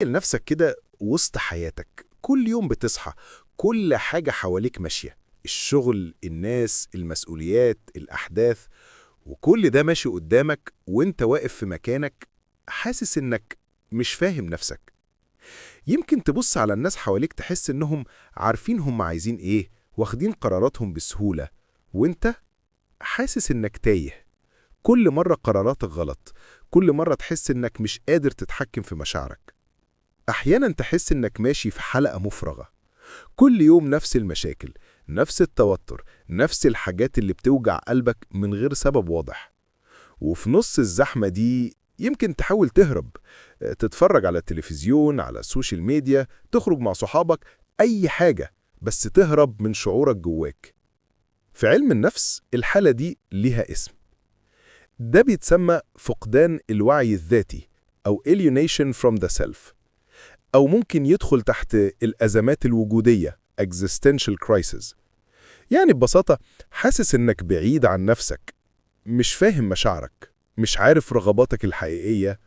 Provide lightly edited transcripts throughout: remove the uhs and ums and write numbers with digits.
لنفسك كده وسط حياتك كل يوم بتصحى، كل حاجة حواليك ماشية، الشغل، الناس، المسؤوليات، الأحداث، وكل ده ماشي قدامك وانت واقف في مكانك حاسس انك مش فاهم نفسك. يمكن تبص على الناس حواليك تحس انهم عارفين هم عايزين ايه، واخدين قراراتهم بسهولة، وانت حاسس انك تايه. كل مرة قراراتك غلط، كل مرة تحس انك مش قادر تتحكم في مشاعرك. أحيانا تحس إنك ماشي في حلقة مفرغة، كل يوم نفس المشاكل، نفس التوتر، نفس الحاجات اللي بتوجع قلبك من غير سبب واضح. وفي نص الزحمة دي يمكن تحاول تهرب، تتفرج على التلفزيون، على السوشيال ميديا، تخرج مع صحابك، أي حاجة بس تهرب من شعورك جواك. في علم النفس الحالة دي ليها اسم، ده بيتسمى فقدان الوعي الذاتي أو alienation from the self، أو ممكن يدخل تحت الأزمات الوجودية existential crisis. يعني ببساطة حاسس إنك بعيد عن نفسك، مش فاهم مشاعرك، مش عارف رغباتك الحقيقية،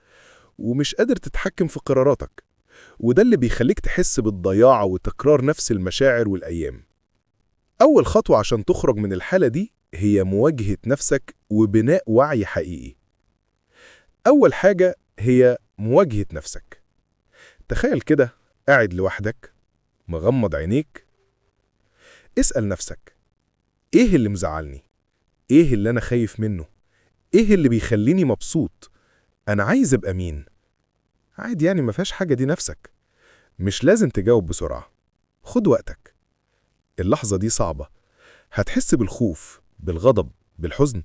ومش قادر تتحكم في قراراتك. وده اللي بيخليك تحس بالضياع وتكرار نفس المشاعر والأيام. أول خطوة عشان تخرج من الحالة دي هي مواجهة نفسك وبناء وعي حقيقي. أول حاجة هي مواجهة نفسك. تخيل كده قاعد لوحدك، مغمض عينيك، اسأل نفسك: إيه اللي مزعلني؟ إيه اللي أنا خايف منه؟ إيه اللي بيخليني مبسوط؟ أنا عايز أبقى مين؟ عادي، يعني ما فيهاش حاجة، دي نفسك. مش لازم تجاوب بسرعة، خد وقتك. اللحظة دي صعبة، هتحس بالخوف، بالغضب، بالحزن.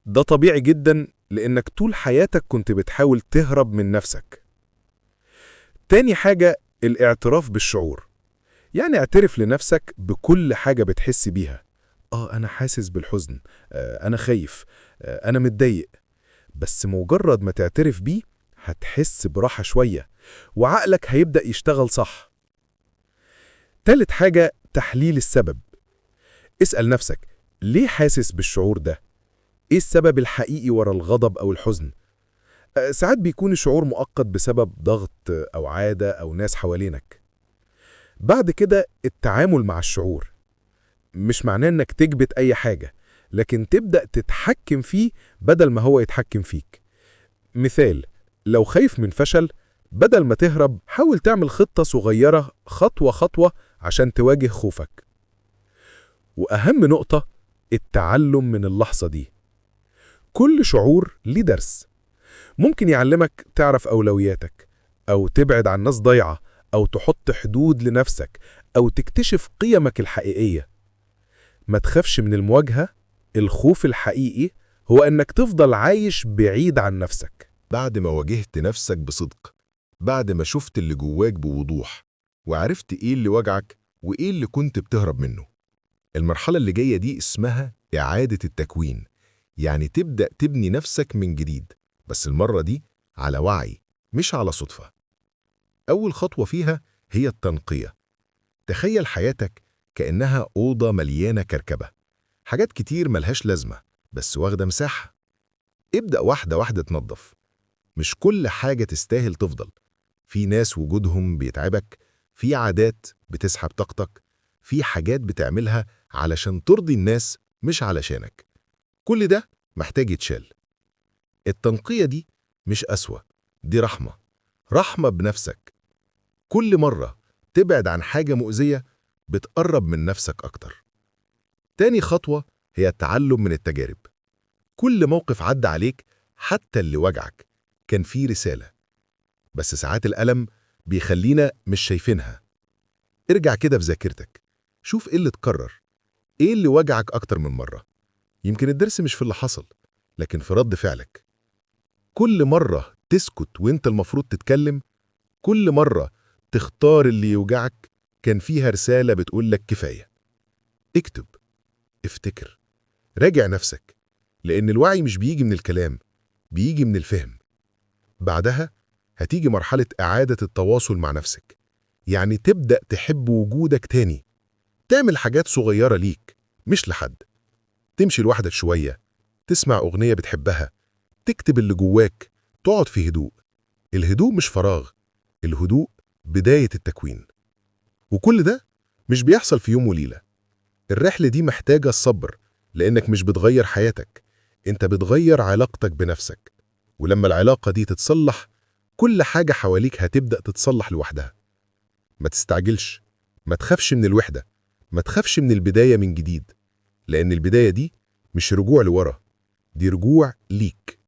ده طبيعي جدا لأنك طول حياتك كنت بتحاول تهرب من نفسك. تاني حاجة الاعتراف بالشعور، يعني اعترف لنفسك بكل حاجة بتحس بيها. أنا حاسس بالحزن، أنا خايف، أنا متضايق. بس مجرد ما تعترف بيه هتحس براحة شوية، وعقلك هيبدأ يشتغل صح. تالت حاجة تحليل السبب. اسأل نفسك: ليه حاسس بالشعور ده؟ إيه السبب الحقيقي ورا الغضب أو الحزن؟ ساعات بيكون الشعور مؤقت بسبب ضغط أو عادة أو ناس حوالينك. بعد كده التعامل مع الشعور، مش معناه انك تكبت اي حاجة، لكن تبدأ تتحكم فيه بدل ما هو يتحكم فيك. مثال: لو خايف من فشل، بدل ما تهرب حاول تعمل خطة صغيرة خطوة خطوة عشان تواجه خوفك. وأهم نقطة، التعلم من اللحظة دي. كل شعور ليه درس، ممكن يعلمك تعرف أولوياتك، أو تبعد عن ناس ضايعة، أو تحط حدود لنفسك، أو تكتشف قيمك الحقيقية. ما تخافش من المواجهة، الخوف الحقيقي هو أنك تفضل عايش بعيد عن نفسك. بعد ما واجهت نفسك بصدق، بعد ما شفت اللي جواك بوضوح، وعرفت إيه اللي وجعك وإيه اللي كنت بتهرب منه، المرحلة اللي جاية دي اسمها إعادة التكوين. يعني تبدأ تبني نفسك من جديد، بس المرة دي على وعي مش على صدفة. أول خطوة فيها هي التنقية. تخيل حياتك كأنها أوضة مليانة كركبة، حاجات كتير ملهاش لازمة بس واخدة مساحة. ابدأ واحدة واحدة تنظف. مش كل حاجة تستاهل تفضل. في ناس وجودهم بيتعبك، في عادات بتسحب طاقتك، في حاجات بتعملها علشان ترضي الناس مش علشانك. كل ده محتاج يتشال. التنقية دي مش قسوة، دي رحمة. رحمة بنفسك. كل مرة تبعد عن حاجة مؤذية بتقرب من نفسك أكتر. تاني خطوة هي التعلم من التجارب. كل موقف عدى عليك، حتى اللي وجعك، كان فيه رسالة. بس ساعات الألم بيخلينا مش شايفينها. ارجع كده في ذاكرتك، شوف إيه اللي اتكرر، إيه اللي وجعك أكتر من مرة. يمكن الدرس مش في اللي حصل، لكن في رد فعلك. كل مرة تسكت وإنت المفروض تتكلم، كل مرة تختار اللي يوجعك، كان فيها رسالة بتقولك كفاية. اكتب، افتكر، راجع نفسك، لأن الوعي مش بيجي من الكلام، بيجي من الفهم. بعدها هتيجي مرحلة إعادة التواصل مع نفسك. يعني تبدأ تحب وجودك تاني، تعمل حاجات صغيرة ليك مش لحد. تمشي لوحدك شوية، تسمع أغنية بتحبها، تكتب اللي جواك، تقعد في هدوء. الهدوء مش فراغ، الهدوء بداية التكوين. وكل ده مش بيحصل في يوم وليلة. الرحلة دي محتاجة الصبر، لأنك مش بتغير حياتك، أنت بتغير علاقتك بنفسك. ولما العلاقة دي تتصلح، كل حاجة حواليك هتبدأ تتصلح لوحدها. ما تستعجلش، ما تخافش من الوحدة، ما تخافش من البداية من جديد، لأن البداية دي مش رجوع لورا، دي رجوع ليك.